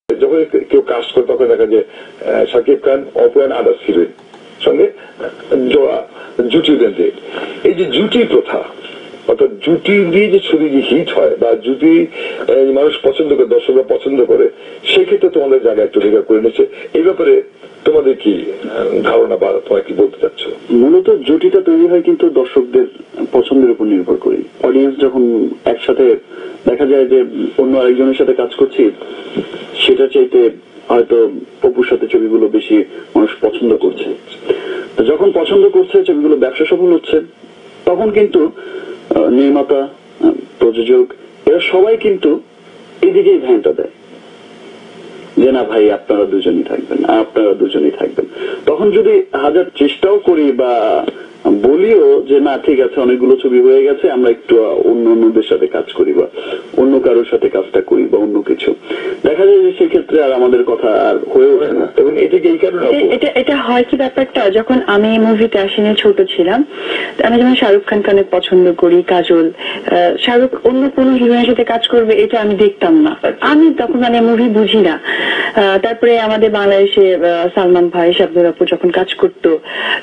যখন কেউ কাস্ট করে তখন দেখা যায় Shakib Khan, Apu and others heroine সঙ্গে জোড়া জুটি বেঁধে, এই যে জুটি প্রথা, অর্থাৎ জুটি দিয়ে যে ছবি যে হিট হয় বা জুটি মানুষ পছন্দ করে, দর্শকরা পছন্দ করে, সেক্ষেত্রে তোমাদের জায়গা একটু রেখা করে নিচ্ছে। এই ব্যাপারে তোমাদের কি ধারণা বা তোমার কি বলতে চাচ্ছ? মূলত জুটিটা তৈরি হয় কিন্তু দর্শকদের পছন্দের উপর নির্ভর করে। অডিয়েন্স যখন একসাথে দেখা যায় যে অন্য আরেকজনের সাথে কাজ করছি, সেটা চাইতে হয়তো অপুর সাথে ছবিগুলো বেশি মানুষ পছন্দ করছে। যখন পছন্দ করছে, ছবিগুলো ব্যবসা সফল হচ্ছে, তখন কিন্তু নির্মাতা, প্রযোজক এরা সবাই কিন্তু এদিকেই ধ্যানটা দেয় যে না ভাই আপনারা দুজনই থাকবেন, আপনারা দুজনই থাকবেন। তখন যদি হাজার চেষ্টাও করি বা বলিও যে না ঠিক আছে অনেকগুলো ছবি হয়ে গেছে, আমরা একটু অন্যদের সাথে কাজ করি বা অন্য কারোর সাথে কাজটা করি বা অন্য কিছু, দেখা যায় যে সেক্ষেত্রে আর আমাদের কথা আর হয়ে ওঠে না। এবং এটাকে এই কারণে এটা হয় কি ব্যাপারটা, যখন আমি মুভিতে আসিনি, ছোট ছিলাম, আমি যেমন শাহরুখ খানকে অনেক পছন্দ করি, কাজল, শাহরুখ অন্য কোনো হিরোইনের সাথে কাজ করবে এটা আমি দেখতাম না। আমি তখন মানে মুভি বুঝি না। তারপরে আমাদের বাংলাদেশে সালমান ভাই, শাবনূর আপু যখন কাজ করতো,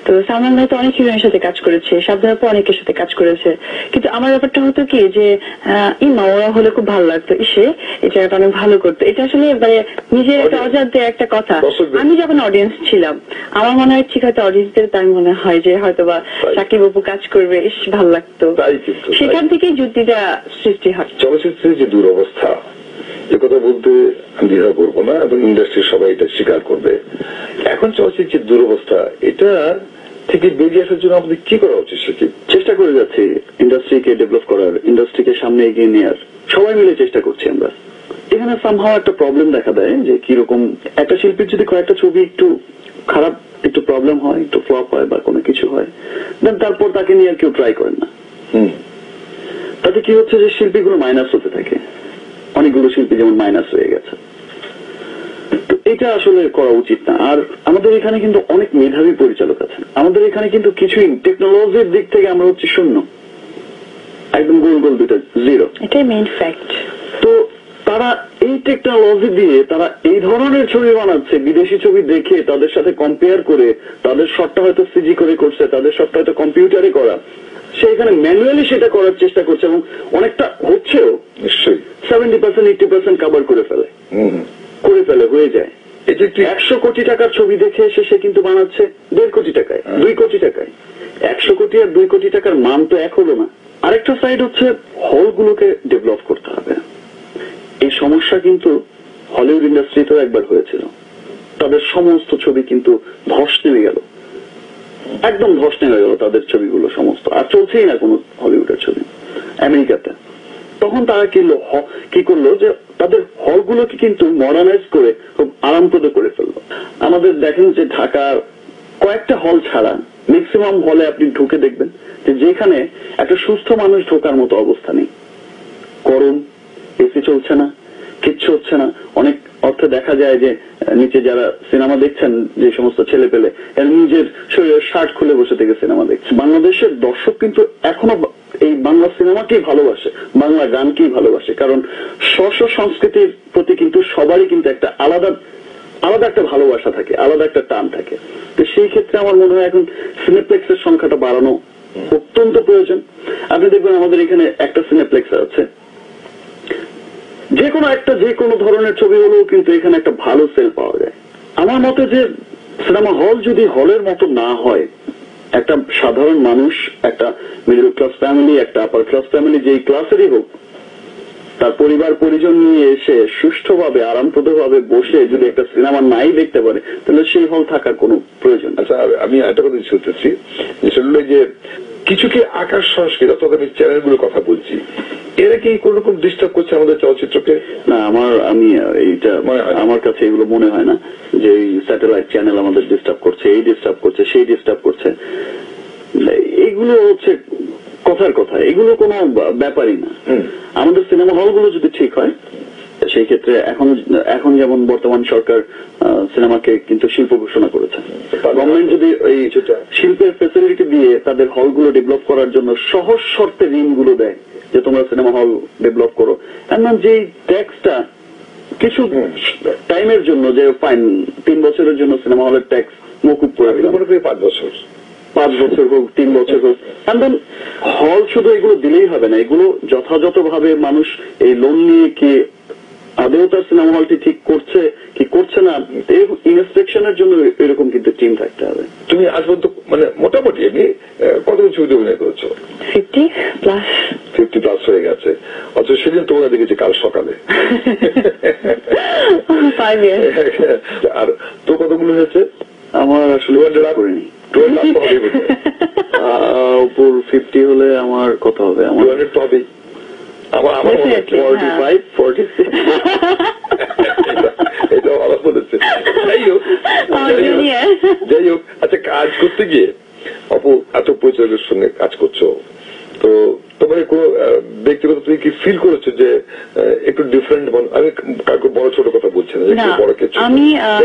তো সালমান ভাই তো অনেক হিরোইনের সাথে কাজ করেছে, শাবনূর আপু অনেকের সাথে কাজ করেছে, কিন্তু আমার ব্যাপারটা হতো কি যে ইমা ওরা হলে খুব ভালো লাগতো, ইসে এই জায়গাটা অনেক ভালো করতো। এটা আসলে মানে নিজের একটা অজান্তে একটা কথা। আমি যখন অডিয়েন্স ছিলাম, আমার মনে হয় ঠিক হয়তো অডিয়েন্সদের তাই মনে হয় যে হয়তো বা সাকিব আপু কাজ করবে, ইস ভালো লাগতো, সেখান থেকেই যুক্তিটা সৃষ্টি হয়। চলচ্চিত্রের যে দুরবস্থা, এ কথা বলতে আমি দ্বিধা করবো না এবং ইন্ডাস্ট্রির সবাই এটা স্বীকার করবে। এখন চলচ্চিত্রের দুরবস্থা, এটা থেকে বেরিয়ে আসার জন্য আমাদের কি করা উচিত? সেটি চেষ্টা করে যাচ্ছি ইন্ডাস্ট্রিকে ডেভেলপ করার, ইন্ডাস্ট্রিকে সামনে এগিয়ে নেওয়ার, সবাই মিলে চেষ্টা করছি আমরা। এখানে সামহাও একটা প্রবলেম দেখা দেয় যে কিরকম একটা শিল্পীর যদি কয়েকটা ছবি একটু খারাপ, একটু প্রবলেম হয়, একটু ফ্লপ হয় বা কোনো কিছু হয়, দেন তারপর তাকে নিয়ে আর কেউ ট্রাই করেন না। তাতে কি হচ্ছে যে শিল্পীগুলো মাইনাস হতে থাকে, অনেকগুলো শিল্পী যেমন মাইনাস হয়ে গেছে। তো এটা আসলে করা উচিত না। আর আমাদের এখানে কিন্তু অনেক মেধাবী পরিচালক আছেন, আমাদের এখানে কিন্তু কিছুই টেকনোলজির দিক থেকে আমরা হচ্ছে শূন্য, একদম গোল গোল দুটো জিরো, এটাই মেইন ফ্যাক্ট। তো তারা এই টেকনোলজি দিয়ে তারা এই ধরনের ছবি বানাচ্ছে, বিদেশি ছবি দেখে তাদের সাথে কম্পেয়ার করে, তাদের শটটা হয়তো সিজি করে করছে, তাদের শটটা হয়তো কম্পিউটারে করা, সে এখানে ম্যানুয়ালি সেটা করার চেষ্টা করছে এবং অনেকটা হচ্ছেও। নিশ্চয়ই 70% 80% কভার করে ফেলে হয়ে যায়। 100 কোটি টাকার ছবি দেখে এসে সে কিন্তু বানাচ্ছে 1.5 কোটি টাকায়, 2 কোটি টাকায়। 100 কোটি আর 2 কোটি টাকার মান তো এক হলো না। আরেকটা সাইড হচ্ছে হলগুলোকে ডেভেলপ করতে হবে। এই সমস্যা কিন্তু হলিউড ইন্ডাস্ট্রিতেও একবার হয়েছিল, তাদের সমস্ত ছবি কিন্তু ধস নেমে গেল, একদম ধস নেমে গেল তাদের ছবিগুলো সমস্ত, আর চলছেই না কোনো হলিউডের ছবি আমেরিকাতে। তখন তারা কি করলো যে তাদের হলগুলোকে কিন্তু মডার্নাইজ করে খুব আরামপ্রদ করে ফেললো। আমাদের দেখেন যে ঢাকার কয়েকটা হল ছাড়া ম্যাক্সিমাম হলে আপনি ঢুকে দেখবেন যে যেখানে একটা সুস্থ মানুষ ঢোকার মতো অবস্থা নেই, গরম, এসি চলছে না, কিচ্ছু হচ্ছে না। অনেক অর্থে দেখা যায় যে নিচে যারা সিনেমা দেখছেন, যে সমস্ত ছেলে পেলে নিজের শরীরের শার্ট খুলে বসে থেকে সিনেমা দেখছে। বাংলাদেশের দর্শক কিন্তু এখনো এই বাংলা সিনেমাকেই ভালোবাসে, বাংলা গানকেই ভালোবাসে, কারণ স্ব সংস্কৃতির প্রতি কিন্তু সবারই কিন্তু একটা আলাদা একটা ভালোবাসা থাকে, আলাদা একটা টান থাকে। তো সেই ক্ষেত্রে আমার মনে হয় এখন সিনেপ্লেক্সের সংখ্যাটা বাড়ানো অত্যন্ত প্রয়োজন। আপনি দেখবেন আমাদের এখানে একটা সিনেপ্লেক্স আছে, যে কোনো ধরনের ছবি হলেও কিন্তু এখানে একটা ভালো সেল পাওয়া যায়। আমার মতে যে সিনেমা হল যদি হলের মতো না হয়, একটা সাধারণ মানুষ, একটা মিডল ক্লাস ফ্যামিলি, একটা আপার ক্লাস ফ্যামিলি, যেই ক্লাসেরই হোক, তার পরিবার পরিজন নিয়ে এসে সুষ্ঠুভাবে আরামপ্রদভাবে বসে যদি একটা সিনেমা নাই দেখতে পারে, তাহলে সেই হল থাকার কোনো প্রয়োজন। আচ্ছা, আমি একটা কথা শুনতেছি, সেটা যে কিছু কি আকাশ সংস্কৃতি অর্থাৎ আমি চ্যানেলগুলোর কথা বলছি, এরা কি কোন রকম ডিস্টার্ব করছে আমাদের চলচ্চিত্রকে? না, আমার কাছে এগুলো মনে হয় না যে এই স্যাটেলাইট চ্যানেল আমাদের ডিস্টার্ব করছে, এই ডিস্টার্ব করছে, সেই ডিস্টার্ব করছে। এগুলো হচ্ছে কথার কথা, এগুলো কোনো ব্যাপারই না। আমাদের সিনেমা হলগুলো যদি ঠিক হয়, সেই ক্ষেত্রে এখন যেমন বর্তমান সরকার সিনেমাকে কিন্তু শিল্প ঘোষণা করেছে, গভর্নমেন্ট যদি এই শিল্পের ফ্যাসিলিটি দিয়ে তাদের হলগুলো ডেভেলপ করার জন্য সহজ শর্তে ঋণগুলো দেয় যে তোমরা সিনেমা হল ডেভেলপ করো, এমন যেই ট্যাক্সটা কিছু টাইমের জন্য যে ফাইন 3 বছরের জন্য সিনেমা হলের ট্যাক্স মকুব করে আমি দিলাম, মনে করি 5 বছর 5 বছর হোক 3 বছর হোক। দেন হল শুধু এগুলো দিলেই হবে না, এগুলো যথাযথভাবে মানুষ এই লোন নিয়ে কি আদৌ তার সিনেমা হলটি ঠিক করছে কি করছে না, ইনস্পেকশনের জন্য এরকম কিন্তু টিম থাকতে হবে। তুমি আজ পর্যন্ত মানে মোটামুটি এমনি কতগুলো ছবিতে অভিনয় করেছো? 50+। 50+ হয়ে গেছে। অথচ সেদিন তোমরা দেখেছি কাল সকালে। 5 years। আর তো কতগুলো হয়েছে? আমার আসলে 200 করিনি। 200 তো হবেই বোধহয়। উপর 50 হলে আমার কত হবে? আমার 200 তো হবেই। আমার মনে হয় Definitely, 45 46। এটা ভালো বলেছে। যাই হোক, আচ্ছা কাজ করতে গিয়ে অপু এত পরিচালকের সঙ্গে কাজ করছো, তো তোমার কোনো ব্যক্তিগত তুমি কি ফিল করেছো যে একটু ডিফারেন্ট? আমি কাউকে বড় ছোট কথা বলছি না, একটু বড় কিছু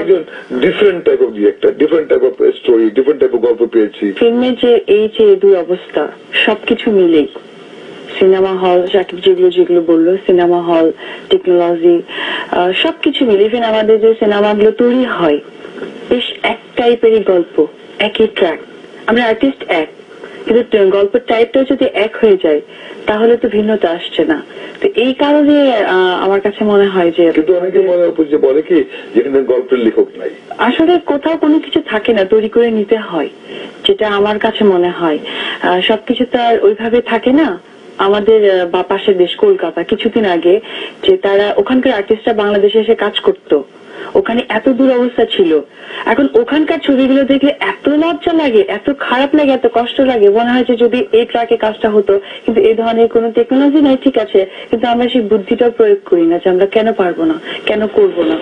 একজন different type of director, different type of story, different type of গল্প পেয়েছি ফিল্মে যে এই যে দুই অবস্থা সবকিছু মিলে সিনেমা হল যেগুলো বললো, সিনেমা হল, টেকনোলজি, সবকিছু মিলে ইভেন আমাদের যে সিনেমাগুলো তৈরি হয় বেশ এক টাইপেরই গল্প, একই ট্র্যাক, আমরা আর্টিস্ট এক, কিন্তু গল্পের টাইপটাও যদি এক হয়ে যায় তাহলে তো ভিন্নতা আসছে না। তো এই কারণে আমার কাছে মনে হয় যে, কিন্তু অনেকে মনে যে বলে কি যেখানে গল্পের লেখক নাই, আসলে কোথাও কোনো কিছু থাকে না, তৈরি করে নিতে হয়, যেটা আমার কাছে মনে হয়। সবকিছু তো আর ওইভাবে থাকে না। আমাদের বা পাশের দেশ কলকাতা কিছুদিন আগে যে তারা ওখানকার আর্টিস্টরা বাংলাদেশে এসে কাজ করতো, ওখানে এত দুরবস্থা ছিল, এখন ওখানকার ছবিগুলো দেখলে এত লজ্জা লাগে, এত খারাপ লাগে, এত কষ্ট লাগে, মনে হয় যে যদি এই ট্রাকে কাজটা হতো, কিন্তু এই ধরনের কোনো টেকনোলজি নাই, ঠিক আছে, কিন্তু আমরা সেই বুদ্ধিটা প্রয়োগ করি না যে আমরা কেন পারবো না, কেন করবো না।